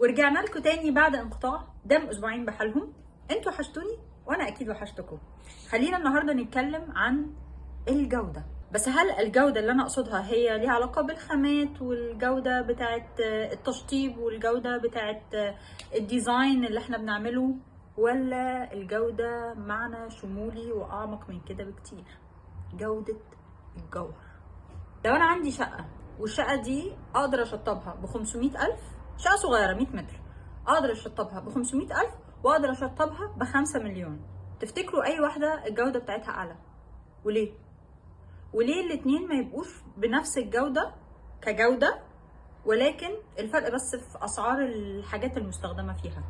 ورجعنا لكم تاني بعد انقطاع دام اسبوعين بحالهم. انتوا وحشتوني وانا اكيد وحشتكم. خلينا النهارده نتكلم عن الجوده. بس هل الجوده اللي انا اقصدها هي ليها علاقه بالخامات والجوده بتاعه التشطيب والجوده بتاعه الديزاين اللي احنا بنعمله، ولا الجوده معنى شمولي واعمق من كده بكتير؟ جوده الجوهر. لو انا عندي شقه والشقه دي اقدر اشطبها ب 500,000، شقه صغيره 100 متر، اقدر اشطبها ب 500,000 واقدر اشطبها ب 5 مليون، تفتكروا اي واحده الجوده بتاعتها اعلى؟ وليه؟ وليه الاتنين ما يبقوش بنفس الجوده كجوده، ولكن الفرق بس في اسعار الحاجات المستخدمه فيها؟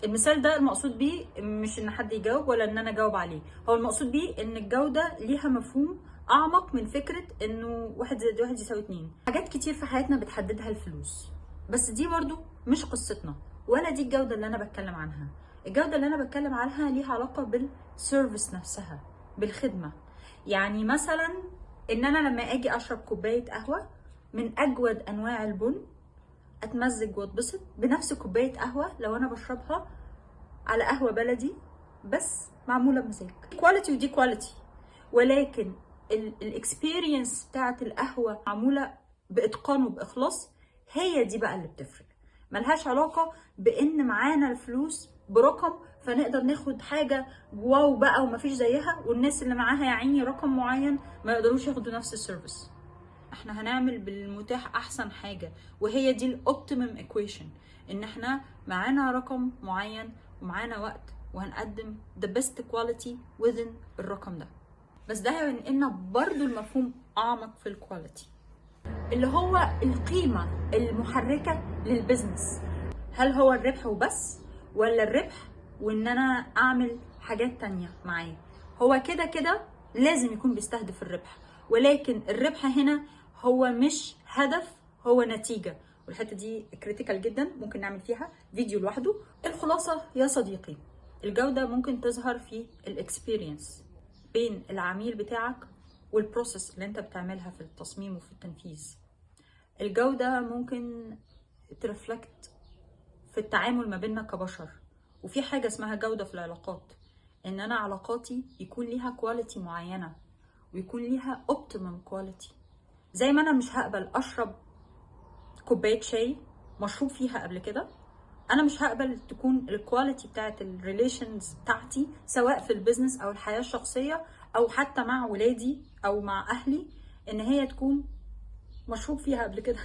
المثال ده المقصود بيه مش ان حد يجاوب ولا ان انا اجاوب عليه، هو المقصود بيه ان الجوده ليها مفهوم اعمق من فكره انه 1+1=2. حاجات كتير في حياتنا بتحددها الفلوس، بس دي برضو مش قصتنا، ولا دي الجوده اللي انا بتكلم عنها. الجوده اللي انا بتكلم عنها ليها علاقه بالسيرفيس نفسها، بالخدمه. يعني مثلا ان انا لما اجي اشرب كوبايه قهوه من اجود انواع البن، اتمزج واتبسط بنفس كوبايه قهوه لو انا بشربها على قهوه بلدي بس معموله بمزاج. كواليتي ودي كواليتي، ولكن الاكسبيرينس بتاعت القهوه معموله باتقان وباخلاص، هي دي بقى اللي بتفرق. ملهاش علاقه بان معانا الفلوس برقم فنقدر ناخد حاجه واو بقى ومفيش زيها، والناس اللي معاها يا عيني رقم معين ما يقدروش ياخدوا نفس السيرفيس. احنا هنعمل بالمتاح احسن حاجه، وهي دي الاوبتيمم ايكويشن، ان احنا معانا رقم معين ومعانا وقت وهنقدم the best quality within الرقم ده. بس ده هينقلنا برضو المفهوم اعمق في الكواليتي، اللي هو القيمه المحركه للبزنس. هل هو الربح وبس، ولا الربح وان انا اعمل حاجات تانية معاه؟ هو كده كده لازم يكون بيستهدف الربح، ولكن الربح هنا هو مش هدف، هو نتيجة. والحتة دي كريتيكال جدا، ممكن نعمل فيها فيديو لوحده. الخلاصة يا صديقي، الجودة ممكن تظهر في الاكسبيرينس بين العميل بتاعك والبروسيس اللي انت بتعملها في التصميم وفي التنفيذ. الجودة ممكن ترفلكت في التعامل ما بيننا كبشر. وفي حاجة اسمها جودة في العلاقات، ان انا علاقاتي يكون ليها كواليتي معينة ويكون ليها اوبتيمم كواليتي. زي ما انا مش هقبل اشرب كوباية شاي مشروب فيها قبل كده، انا مش هقبل تكون الكواليتي بتاعت الريليشنز بتاعتي سواء في البيزنس او الحياة الشخصية او حتى مع ولادي او مع اهلي ان هي تكون مشروب فيها قبل كده.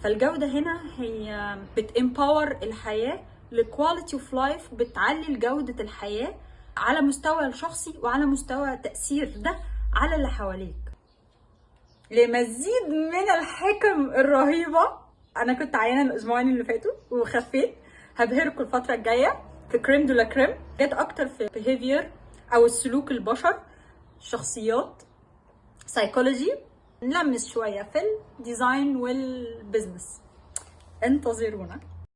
فالجودة هنا هي بتامباور الحياة لكواليتي اوف لايف، بتعلي جودة الحياة على مستوى الشخصي وعلى مستوى تأثير ده على اللي حواليك. لمزيد من الحكم الرهيبة، أنا كنت عيانة الأسبوعين اللي فاتوا وخفيت، هبهركم الفترة الجاية في كريم دولا كريم، جت أكتر في behavior أو السلوك البشر، شخصيات، سايكولوجي، نلمس شوية في الديزاين والبزنس. انتظرونا.